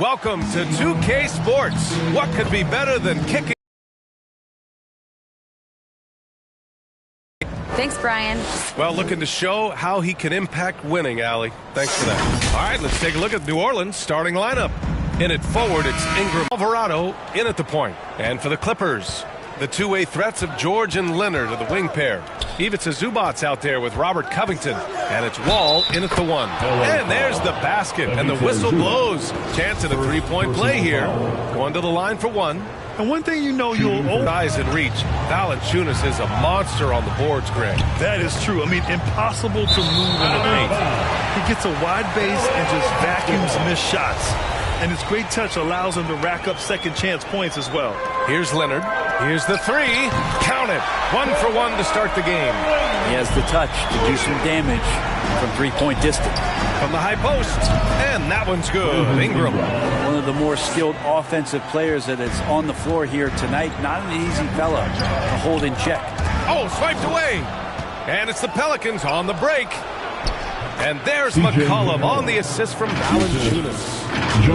Welcome to 2K Sports. What could be better than kicking? Thanks, Brian. Well, looking to show how he can impact winning, Allie. Thanks for that. All right, let's take a look at New Orleans' starting lineup. In it forward, it's Ingram, Alvarado in at the point. And for the Clippers, the two-way threats of George and Leonard are the wing pair. Ivica Zubac's out there with Robert Covington. And it's Wall in at the one. And there's the basket. And the whistle blows. Chance at a three-point play here. Going to the line for one. And one thing you know you'll always... Eyes in reach. Valanciunas is a monster on the boards, Greg. That is true. I mean, impossible to move in the paint. He gets a wide base and just vacuums missed shots. And his great touch allows him to rack up second chance points as well. Here's Leonard. Here's the three. Count it. 1 for 1 to start the game. He has the touch to do some damage from three-point distance. From the high post. And that one's good. Ingram. One of the more skilled offensive players that is on the floor here tonight. Not an easy fella to hold in check. Oh, swiped away. And it's the Pelicans on the break. And there's McCollum on the assist from Valanciunas.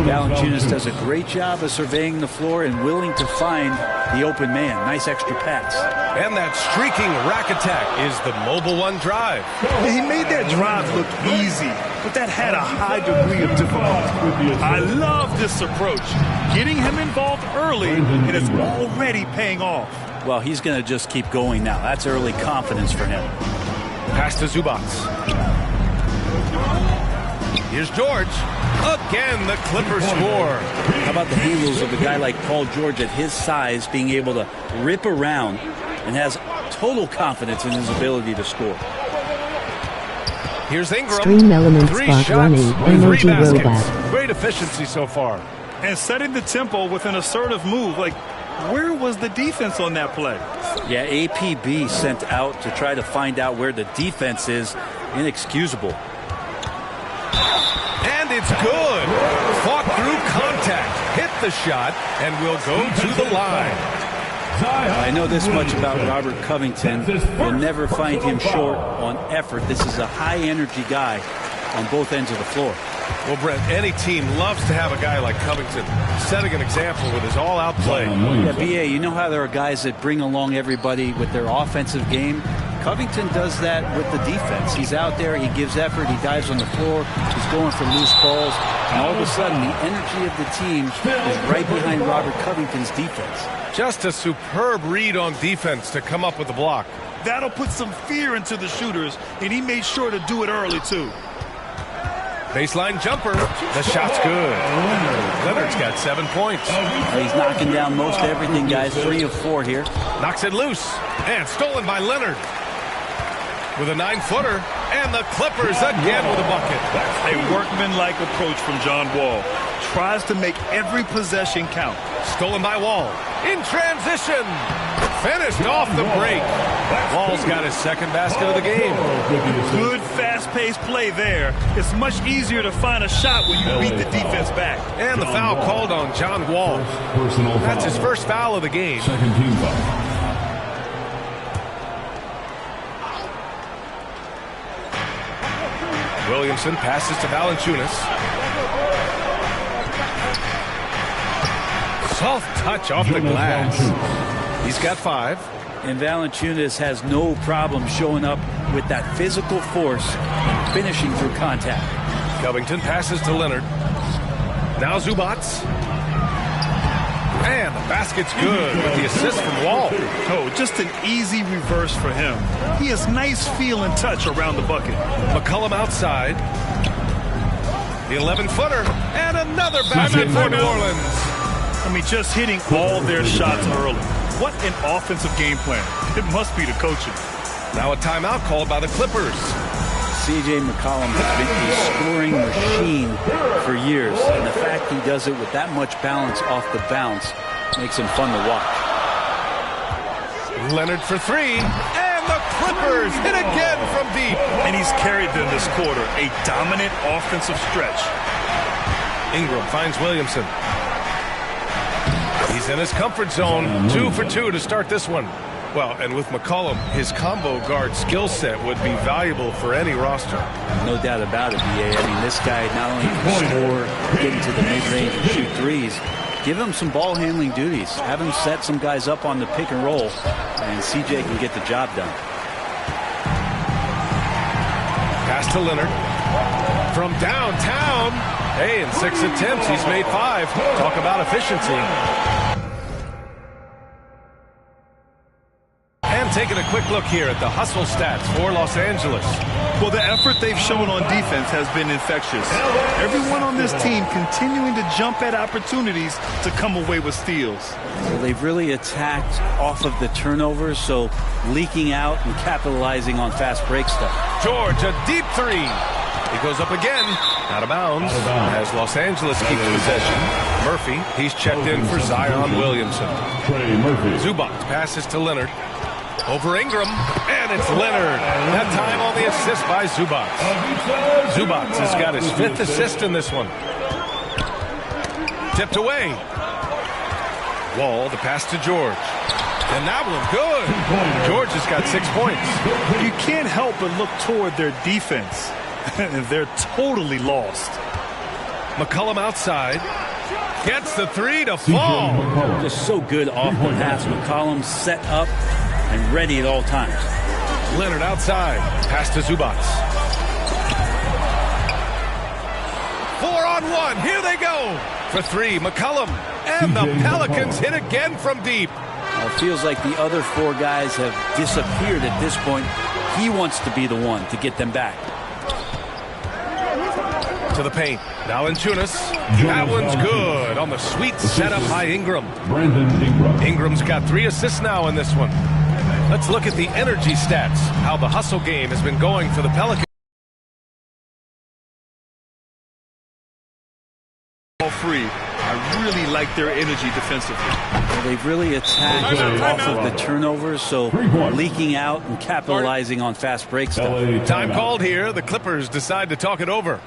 Valanciunas does a great job of surveying the floor and willing to find the open man. Nice extra pass. And that streaking rack attack is the mobile one drive. He made that drive look easy, but that had a high degree of difficulty. I love this approach. Getting him involved early, and it's already paying off. Well, he's going to just keep going now. That's early confidence for him. Pass to Zubac. Here's George. Again, the Clippers score. How about the halos of a guy like Paul George at his size being able to rip around and has total confidence in his ability to score. Here's Ingram. Stream Element Three Spot shots, running. three Energy baskets. Robot. Great efficiency so far. And setting the tempo with an assertive move. Like, where was the defense on that play? Yeah, APB sent out to try to find out where the defense is. Inexcusable. And it's good. Fought through contact, hit the shot, and will go to the line. I know this much about Robert Covington. You'll never find him short on effort. This is a high-energy guy on both ends of the floor. Well, Brent, any team loves to have a guy like Covington setting an example with his all-out play. Yeah, B.A., you know how there are guys that bring along everybody with their offensive game? Covington does that with the defense. He's out there, he gives effort, he dives on the floor, he's going for loose balls, and all of a sudden the energy of the team is right behind Robert Covington's defense. Just a superb read on defense to come up with the block. That'll put some fear into the shooters, and he made sure to do it early, too. Baseline jumper. The shot's good. Leonard's got 7 points. He's knocking down most everything, guys. 3 of 4 here. Knocks it loose. And stolen by Leonard. With a 9-footer. And the Clippers again with a bucket. A workmanlike approach from John Wall. Tries to make every possession count. Stolen by Wall. In transition. Finished off the break. Wall's got his second basket of the game. Good fast-paced play there. It's much easier to find a shot when you beat the defense back. And the foul called on John Wall. That's his first foul of the game. Second team foul. Williamson passes to Valanciunas. Soft touch off the glass. He's got 5. And Valanciunas has no problem showing up with that physical force and finishing through contact. Covington passes to Leonard. Now Zubac. And the basket's good with the assist from Wall. Oh, just an easy reverse for him. He has nice feel and touch around the bucket. McCollum outside. The 11-footer. And another basket for New Orleans. I mean, just hitting all their shots early. What an offensive game plan. It must be the coaching. Now a timeout called by the Clippers. C.J. McCollum has been a scoring machine for years, and the fact he does it with that much balance off the bounce makes him fun to watch. Leonard for 3, and the Clippers hit again from deep. And he's carried them this quarter, a dominant offensive stretch. Ingram finds Williamson. He's in his comfort zone, 2 for 2 to start this one. Well, and with McCollum, his combo guard skill set would be valuable for any roster. No doubt about it, B.A. I mean, this guy not only can score, get into the mid-range and shoot threes, give him some ball handling duties. Have him set some guys up on the pick and roll, and C.J. can get the job done. Pass to Leonard. From downtown. Hey, in 6 attempts, he's made 5. Talk about efficiency. And taking a quick look here at the hustle stats for Los Angeles. Well, the effort they've shown on defense has been infectious. Everyone on this team continuing to jump at opportunities to come away with steals. Well, they've really attacked off of the turnovers, so leaking out and capitalizing on fast break stuff. George, a deep 3. He goes up again. Out of bounds as Los Angeles keeps possession. Murphy, he's checked in for Zion Williamson. Zubac passes to Leonard. Over Ingram, and it's Leonard. That time on the assist by Zubac. Zubac has got his 5th assist in this one. Tipped away. Wall, the pass to George. And that one, good. George has got 6 points. You can't help but look toward their defense. They're totally lost. McCollum outside. Gets the 3 to fall. Just so good off the pass. McCollum set up and ready at all times. Leonard outside. Pass to Zubac. 4-on-1. Here they go. For 3, McCollum. And the Pelicans hit again from deep. Well, it feels like the other 4 guys have disappeared at this point. He wants to be the one to get them back. To the paint. Now in Tunis. That one's good on the sweet setup by Ingram. Ingram's got 3 assists now in this one. Let's look at the energy stats. How the hustle game has been going for the Pelicans. All free. I really like their energy defensively. Well, they've really attacked off of the turnovers, so leaking out and capitalizing on fast break stuff. Time called here. The Clippers decide to talk it over.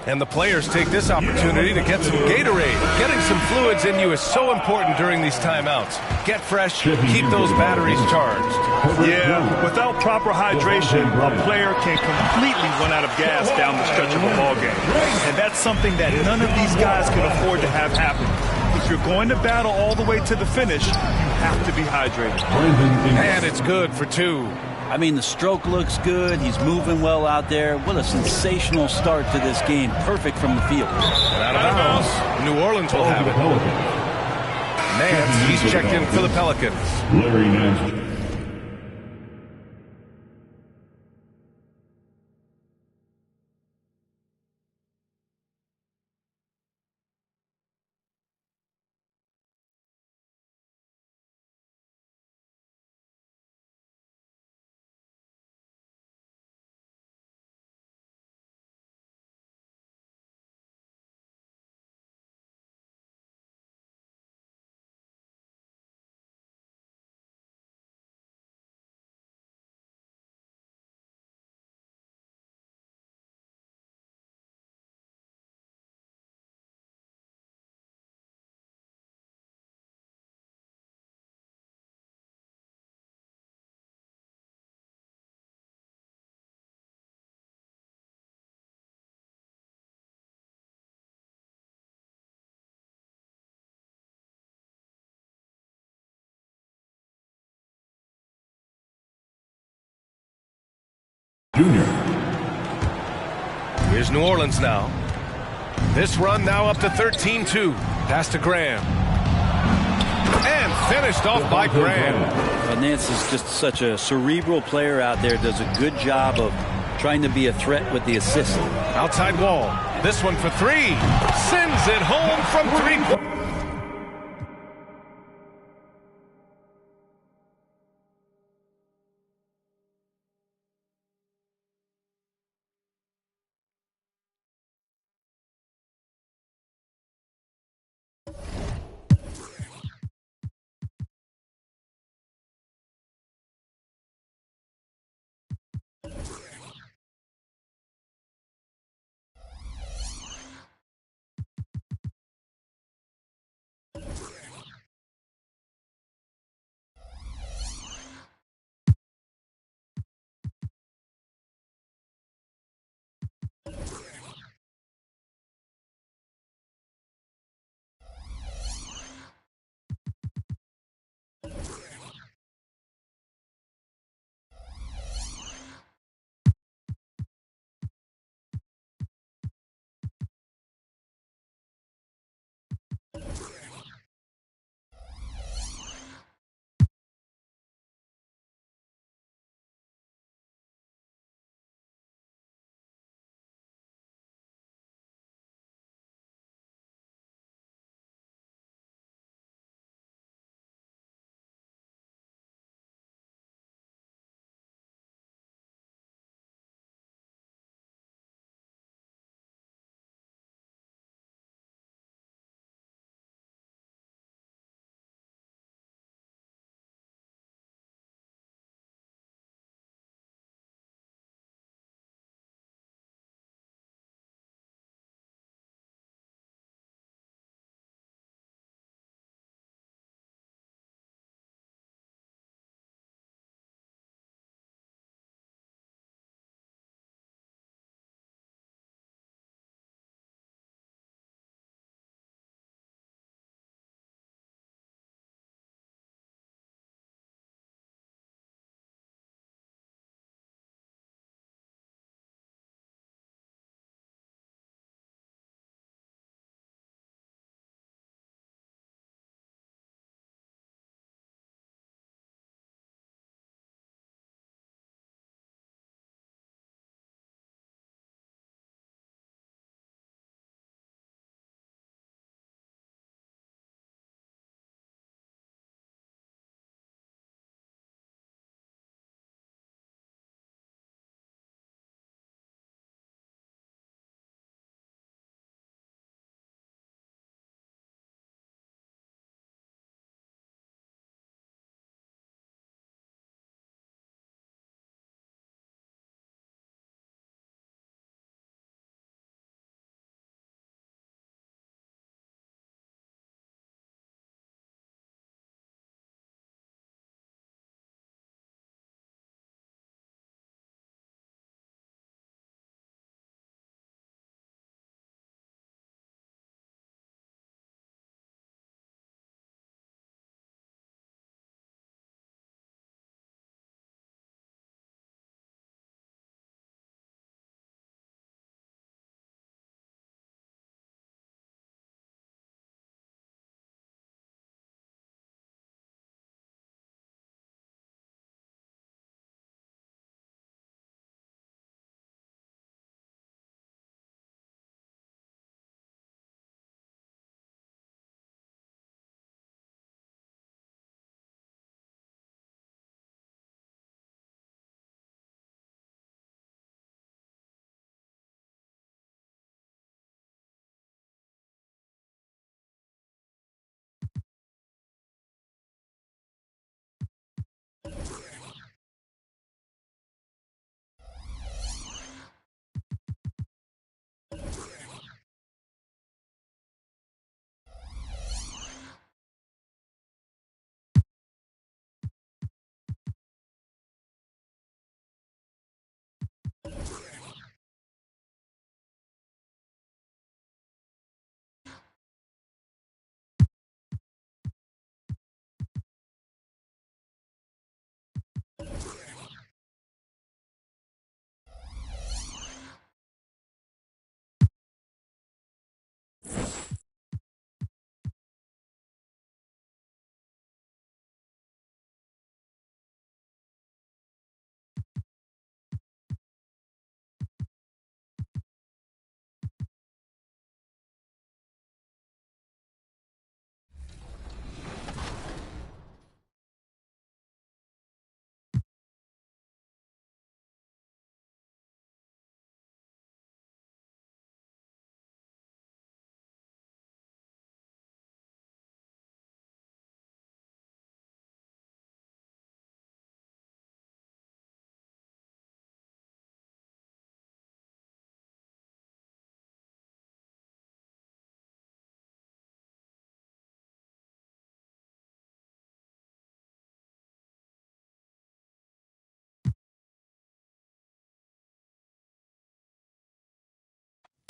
And the players take this opportunity to get some Gatorade. Getting some fluids in you is so important during these timeouts. Get fresh, keep those batteries charged. Yeah, without proper hydration, a player can completely run out of gas down the stretch of a ball game. And that's something that none of these guys can afford to have happen. If you're going to battle all the way to the finish, you have to be hydrated. And it's good for 2. I mean, the stroke looks good. He's moving well out there. What a sensational start to this game. Perfect from the field. And out of bounds. New Orleans will have it. Nance, he's checked in for the Pelicans. Larry Nance. Junior. Here's New Orleans now. This run now up to 13-2. Pass to Graham. And finished off by Graham. Nance is just such a cerebral player out there. Does a good job of trying to be a threat with the assist. Outside Wall. This one for 3. Sends it home from 3.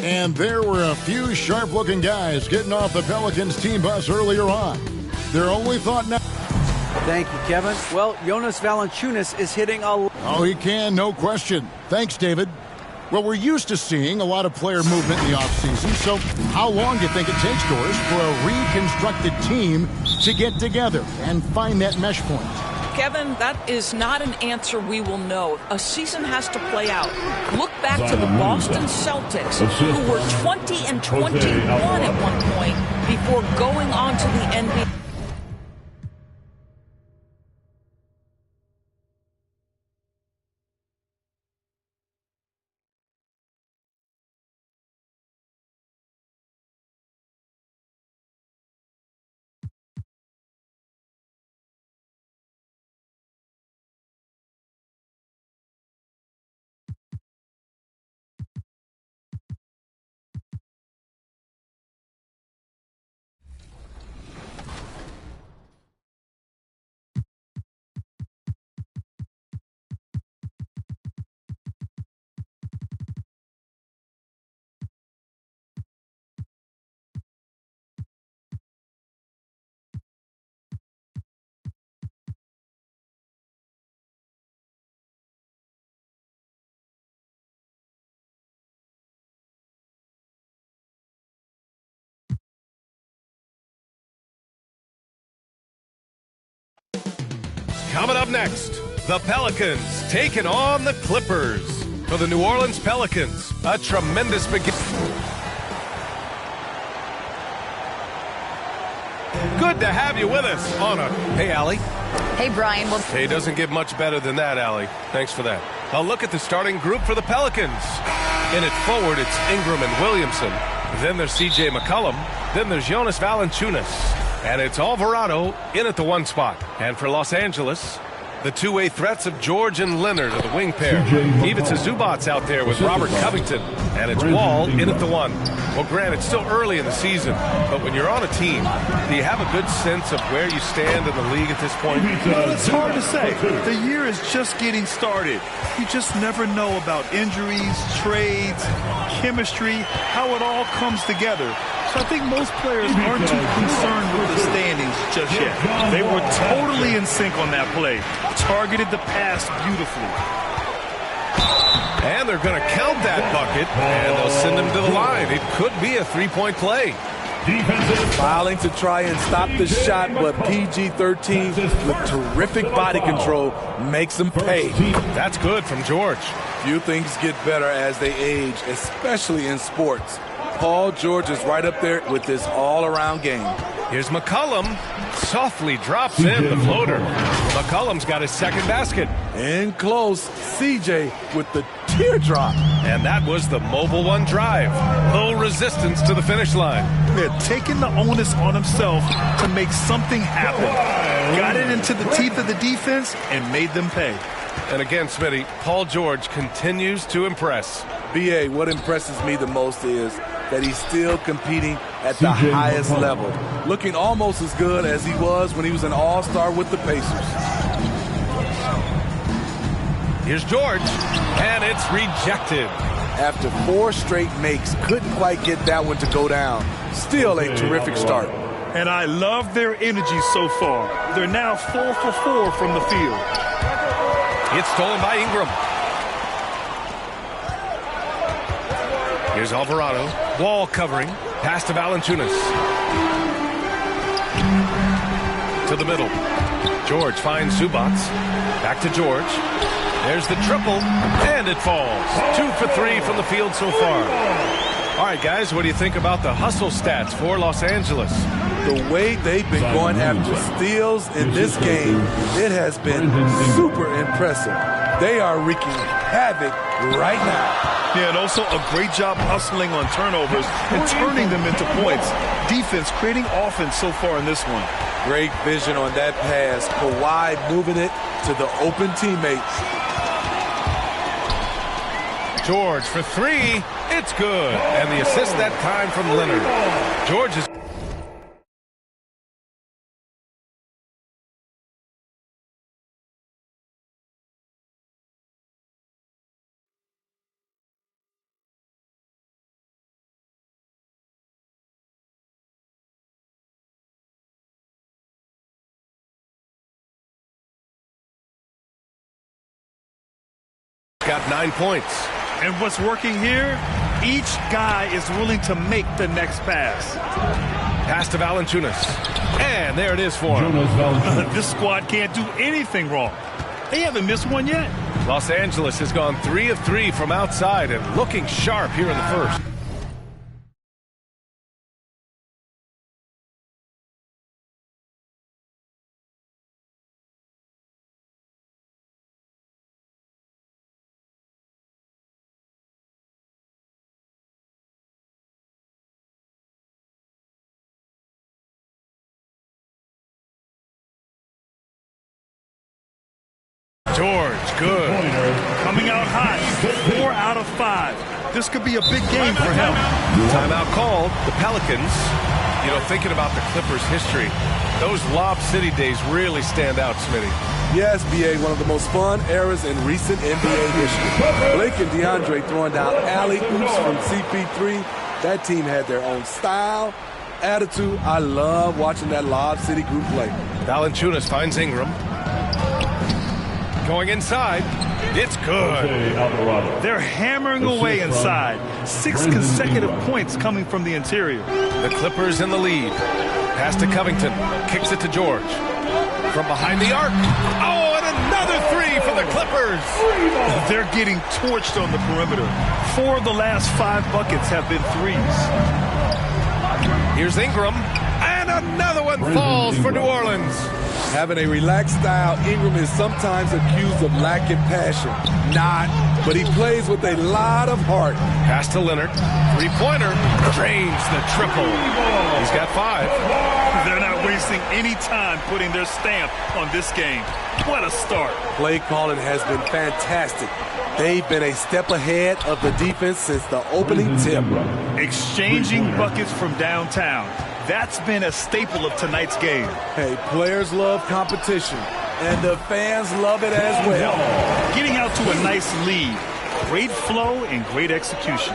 And there were a few sharp-looking guys getting off the Pelicans team bus earlier on. Their only thought now... Thank you, Kevin. Well, Jonas Valanciunas is hitting a... Oh, he can, no question. Thanks, David. Well, we're used to seeing a lot of player movement in the offseason, so how long do you think it takes, Doris, for a reconstructed team to get together and find that mesh point? Kevin, that is not an answer we will know. A season has to play out. Look back to the Boston Celtics, who were 20 and 21 at one point before going on to the NBA. Coming up next, the Pelicans taking on the Clippers. For the New Orleans Pelicans, a tremendous beginning. Good to have you with us on a... Hey, Allie. Hey, Brian. Well, Hey, doesn't get much better than that, Allie. Thanks for that. A look at the starting group for the Pelicans. In it forward, it's Ingram and Williamson. Then there's C.J. McCollum. Then there's Jonas Valanciunas. And it's Alvarado in at the one spot. And for Los Angeles, the two-way threats of George and Leonard are the wing pair. Ivica Zubac's out there with Robert Covington. And it's Wall in at the one. Well, Grant, it's still early in the season, but when you're on a team, do you have a good sense of where you stand in the league at this point? Well, it's hard to say. The year is just getting started. You just never know about injuries, trades, chemistry, how it all comes together. So I think most players aren't too concerned with the standings just yet. They were totally in sync on that play. Targeted the pass beautifully. And they're going to count that bucket, and they'll send him to the line. It could be a three-point play. Filing to try and stop the shot, but PG-13 with terrific body control makes them pay. That's good from George. Few things get better as they age, especially in sports. Paul George is right up there with this all-around game. Here's McCollum. Softly drops in the floater. McCollum's got his second basket. In close, CJ with the teardrop. And that was the Mobile One drive. Low resistance to the finish line. They're taking the onus on himself to make something happen. Got it into the teeth of the defense and made them pay. And again, Smitty, Paul George continues to impress. BA, what impresses me the most is that he's still competing at the highest level. Looking almost as good as he was when he was an all-star with the Pacers. Here's George, and it's rejected. After 4 straight makes, couldn't quite get that one to go down. Still a terrific start. And I love their energy so far. They're now 4 for 4 from the field. It's stolen by Ingram. Here's Alvarado. Wall covering. Pass to Valanciunas. To the middle. George finds Zubac. Back to George. There's the triple, and it falls. 2 for 3 from the field so far. All right, guys, what do you think about the hustle stats for Los Angeles? The way they've been going after steals in this game, it has been super impressive. They are wreaking havoc right now. Yeah, and also a great job hustling on turnovers and turning them into points. Defense creating offense so far in this one. Great vision on that pass. Kawhi moving it to the open teammates. George for 3. It's good. And the assist that time from Leonard. George is... got 9 points. And what's working here? Each guy is willing to make the next pass. Pass to Valanciunas. And there it is for him. This squad can't do anything wrong. They haven't missed one yet. Los Angeles has gone 3 of 3 from outside and looking sharp here in the first. George, good. Coming out hot, 4 out of 5. This could be a big game for him. Timeout called. The Pelicans, you know, thinking about the Clippers' history, those Lob City days really stand out, Smitty. Yes, B.A., one of the most fun eras in recent NBA history. Blake and DeAndre throwing down alley-oops from CP3. That team had their own style, attitude. I love watching that Lob City group play. Valanciunas finds Ingram. Going inside. It's good. They're hammering away inside. 6 consecutive points coming from the interior. The Clippers in the lead. Pass to Covington. Kicks it to George. From behind the arc. Oh, and another 3 for the Clippers. They're getting torched on the perimeter. 4 of the last 5 buckets have been threes. Here's Ingram. And another one falls for New Orleans. Having a relaxed style, Ingram is sometimes accused of lacking passion. Not, but he plays with a lot of heart. Pass to Leonard. Three-pointer. Drains the triple. He's got 5. They're not wasting any time putting their stamp on this game. What a start. Play calling has been fantastic. They've been a step ahead of the defense since the opening tip. Exchanging buckets from downtown. That's been a staple of tonight's game. Hey, players love competition, and the fans love it as well. Getting out to a nice lead. Great flow and great execution.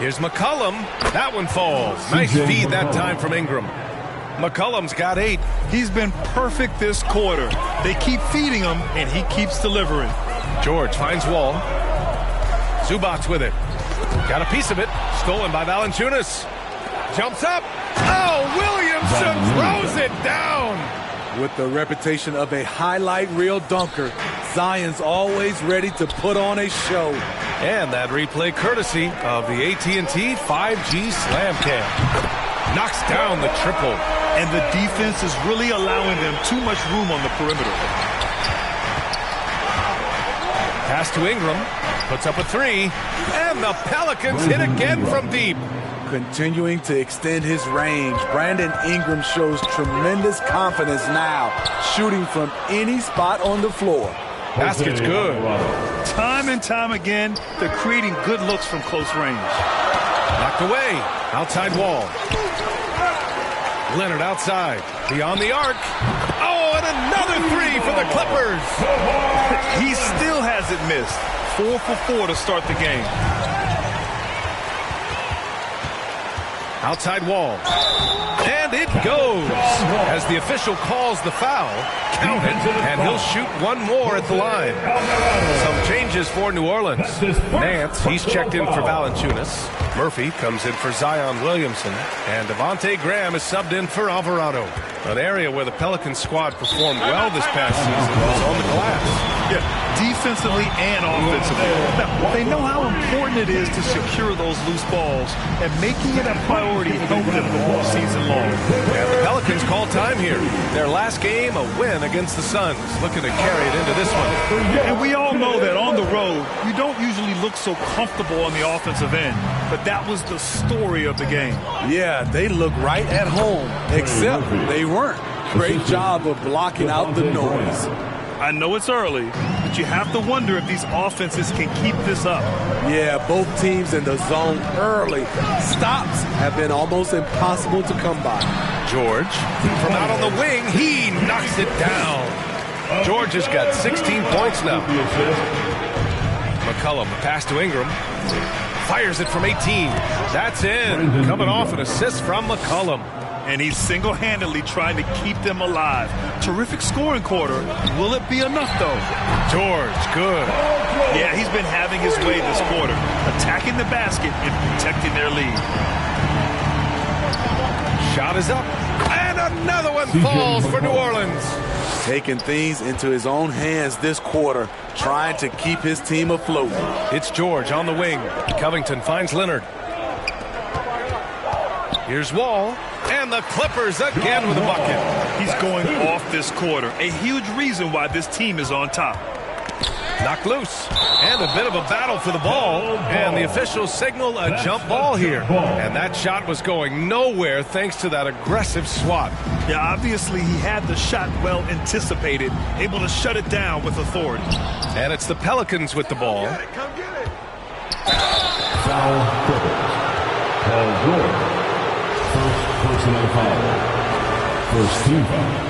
Here's McCollum. That one falls. Nice feed that time from Ingram. McCollum's got 8. He's been perfect this quarter. They keep feeding him, and he keeps delivering. George finds Wall. Zubac with it. Got a piece of it. Stolen by Valanciunas. Jumps up. Oh, Williamson throws it down. With the reputation of a highlight reel dunker, Zion's always ready to put on a show. And that replay courtesy of the AT&T 5G Slam Cam. Knocks down the triple. And the defense is really allowing them too much room on the perimeter. Pass to Ingram. Puts up a 3. And the Pelicans hit again from deep. Continuing to extend his range, Brandon Ingram shows tremendous confidence now, shooting from any spot on the floor. Basket's good. Time and time again, they're creating good looks from close range. Knocked away. Outside Wall. Leonard outside. Beyond the arc. Oh, and another 3 for the Clippers. He still hasn't missed. 4 for 4 to start the game. Outside Wall. And it goes. As the official calls the foul, count it, and he'll shoot one more at the line. Some changes for New Orleans. Nance, he's checked in for Valanciunas. Murphy comes in for Zion Williamson. And Devontae Graham is subbed in for Alvarado. An area where the Pelicans squad performed well this past season was on the glass. Yeah, defensively and offensively. Now, they know how important it is to secure those loose balls, and making it a priority helped them all season long. And the Pelicans call time here. Their last game, a win against the Suns, looking to carry it into this one. And we all know that on the road, you don't usually look so comfortable on the offensive end, but that was the story of the game. Yeah, they look right at home, except they weren't. Great job of blocking out the noise. I know it's early, but you have to wonder if these offenses can keep this up. Yeah, both teams in the zone early. Stops have been almost impossible to come by. George, from out on the wing, he knocks it down. George has got 16 points now. McCollum, pass to Ingram. Fires it from 18. That's in. Coming off an assist from McCollum. and he's single-handedly trying to keep them alive. Terrific scoring quarter. Will it be enough, though? George, good. Yeah, he's been having his way this quarter, attacking the basket and protecting their lead. Shot is up, and another one falls for New Orleans. Taking things into his own hands this quarter, trying to keep his team afloat. It's George on the wing. Covington finds Leonard. Here's Wall, and the Clippers again with a bucket. He's going off this quarter, a huge reason why this team is on top. Knocked loose, and a bit of a battle for the ball, and the officials signal a jump ball here. And that shot was going nowhere thanks to that aggressive swat. Yeah, obviously he had the shot well anticipated, able to shut it down with authority. And it's the Pelicans with the ball. Foul Clippers. Paul George. First personal foul. First team foul.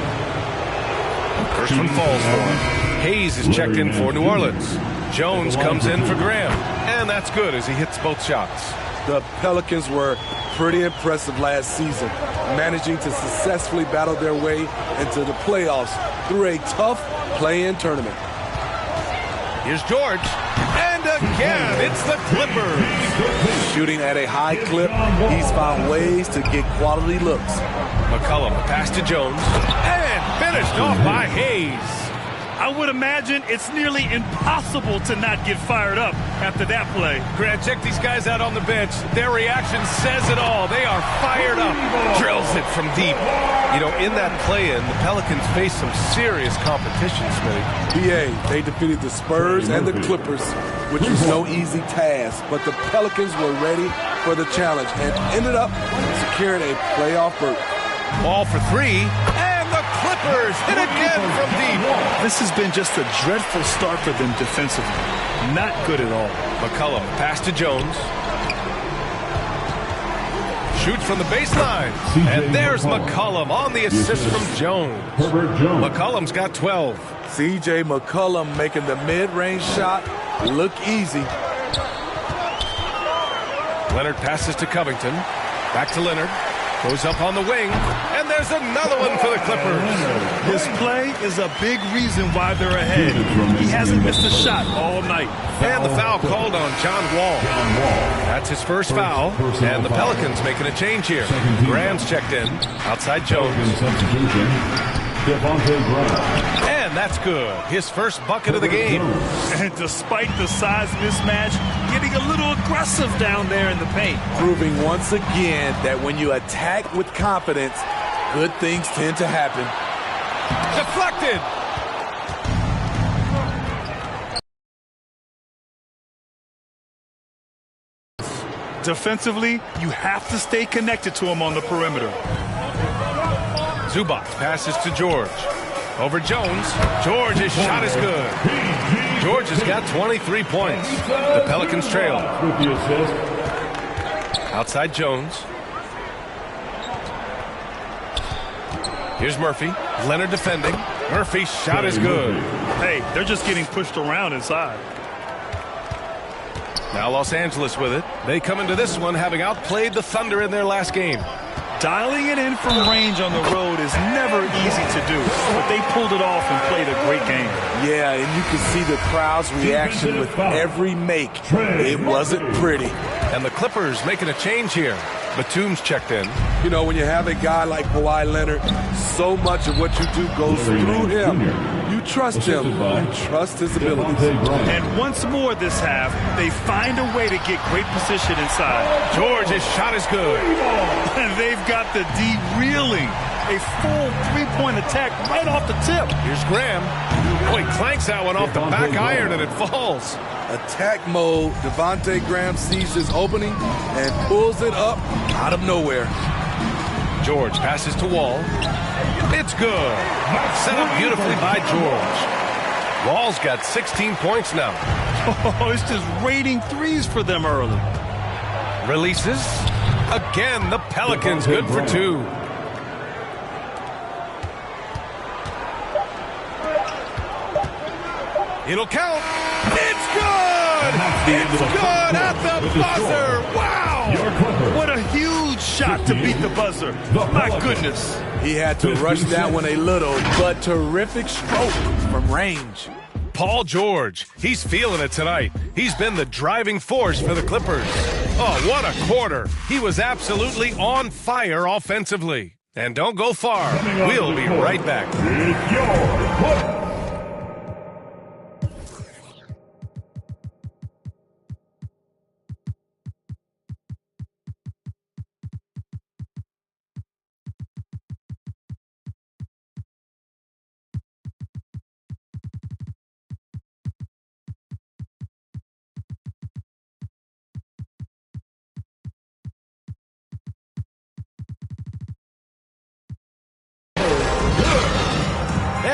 First one falls for him. Hayes is checked in for New Orleans. Jones comes in for Graham. And that's good as he hits both shots. The Pelicans were pretty impressive last season, managing to successfully battle their way into the playoffs through a tough play-in tournament. Here's George. And again, it's the Clippers. Shooting at a high clip, he's found ways to get quality looks. McCollum pass to Jones. And finished off by Hayes. I would imagine it's nearly impossible to not get fired up after that play. Grant, check these guys out on the bench. Their reaction says it all. They are fired up. Drills it from deep. You know, in that play-in, the Pelicans faced some serious competition, Smitty. PA, they defeated the Spurs and the Clippers, which was no easy task. But the Pelicans were ready for the challenge and ended up securing a playoff berth. Ball for three. The Clippers hit again from deep. This has been just a dreadful start for them defensively. Not good at all. McCollum pass to Jones. Shoots from the baseline. And there's McCollum on the assist from Jones. McCollum's got 12. C.J. McCollum making the mid-range shot look easy. Leonard passes to Covington. Back to Leonard. Goes up on the wing, and there's another one for the Clippers. His play is a big reason why they're ahead. He hasn't missed a shot all night. And the foul called on John Wall. That's his first foul, and the Pelicans making a change here. Graham's checked in, outside Jones. And that's good. His first bucket of the game. And despite the size mismatch, getting a little aggressive down there in the paint. Proving once again that when you attack with confidence, good things tend to happen. Deflected. Defensively, you have to stay connected to him on the perimeter. Zubac passes to George. Over Jones. George, his shot is good. George has got 23 points. The Pelicans trail. Outside Jones. Here's Murphy. Leonard defending. Murphy's shot is good. Hey, they're just getting pushed around inside. Now Los Angeles with it. They come into this one having outplayed the Thunder in their last game. Dialing it in from range on the road is never easy to do, but they pulled it off and played a great game. Yeah, and you can see the crowd's reaction with every make. It wasn't pretty. And the Clippers making a change here. Batum's checked in. You know, when you have a guy like Kawhi Leonard, so much of what you do goes through him. You trust him. You trust his abilities. And once more this half, they find a way to get great position inside. George's shot is good. And they've got the D reeling. A full three-point attack right off the tip. Here's Graham. Oh, he clanks that one off the back iron and it falls. Attack mode. Devontae Graham sees his opening and pulls it up out of nowhere. George passes to Wall. It's good. Set up beautifully by George. Wall's got 16 points now. Oh, it's just raining threes for them early. Releases. Again, the Pelicans good for two. It'll count. It's good! It's good at the buzzer! Wow! What a huge shot to beat the buzzer. My goodness. He had to rush that one a little, but terrific stroke from range. Paul George, he's feeling it tonight. He's been the driving force for the Clippers. Oh, what a quarter. He was absolutely on fire offensively. And don't go far. We'll be right back. It's your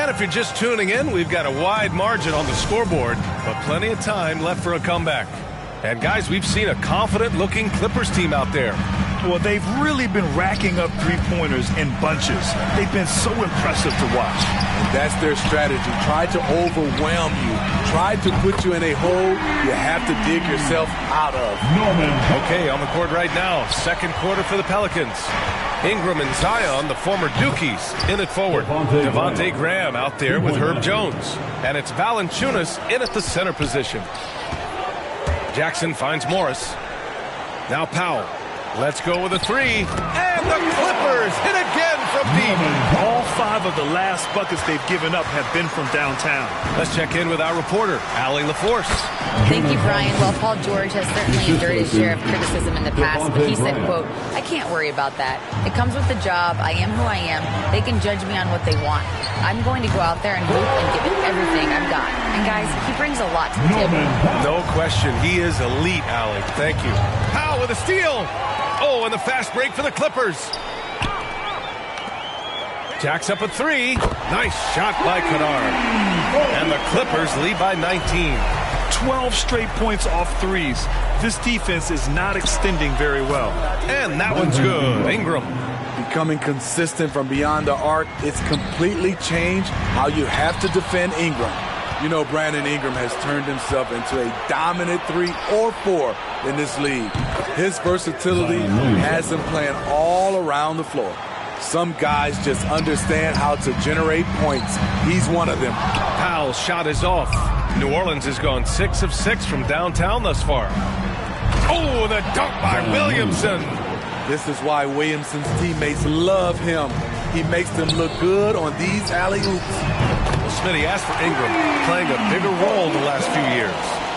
And if you're just tuning in, we've got a wide margin on the scoreboard, but plenty of time left for a comeback. And guys, we've seen a confident-looking Clippers team out there. Well, they've really been racking up three-pointers in bunches. They've been so impressive to watch. And that's their strategy. Try to overwhelm you. Try to put you in a hole you have to dig yourself out of. Okay, on the court right now, second quarter for the Pelicans. Ingram and Zion, the former Dukies, in it forward. Devontae Graham out there with Herb Jones. And it's Valanciunas in at the center position. Jackson finds Morris. Now Powell. Let's go with a three. And the Clippers hit again from deep. All 5 of the last buckets they've given up have been from downtown. Let's check in with our reporter, Allie LaForce. Thank you, Brian. Well, Paul George has certainly endured his share of criticism in the past, but he said, quote, "I can't worry about that. It comes with the job. I am who I am. They can judge me on what they want. I'm going to go out there and hoop and give it everything I've got." And guys, he brings a lot to the table. No question. He is elite, Allie. Thank you. Powell with a steal. Oh, and the fast break for the Clippers. Jacks up a three. Nice shot by Kennard. And the Clippers lead by 19. 12 straight points off threes. This defense is not extending very well. And that one's good. Ingram. Becoming consistent from beyond the arc, it's completely changed how you have to defend Ingram. You know, Brandon Ingram has turned himself into a dominant 3 or 4 in this league. His versatility has him playing all around the floor. Some guys just understand how to generate points. He's one of them. Powell's shot is off. New Orleans has gone 6 of 6 from downtown thus far. Oh, the dunk by Williamson. This is why Williamson's teammates love him. He makes them look good on these alley-oops. Well, Smitty asked for Ingram, playing a bigger role the last few years.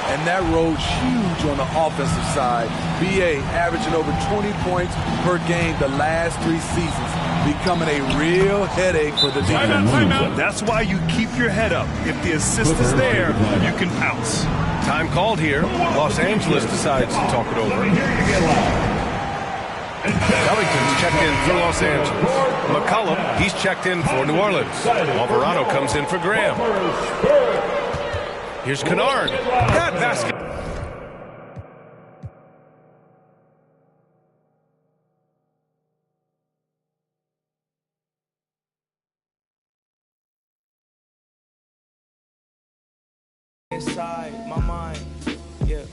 And that role's huge on the offensive side. B.A. averaging over 20 points per game the last 3 seasons, becoming a real headache for the defense. That's why you keep your head up. If the assist is there, you can pounce. Time called here. Los Angeles decides to talk it over. Covington's checked in for Los Angeles. McCollum, he's checked in for New Orleans. Alvarado comes in for Graham. Here's Kennard. That basket. Inside my mind, yeah.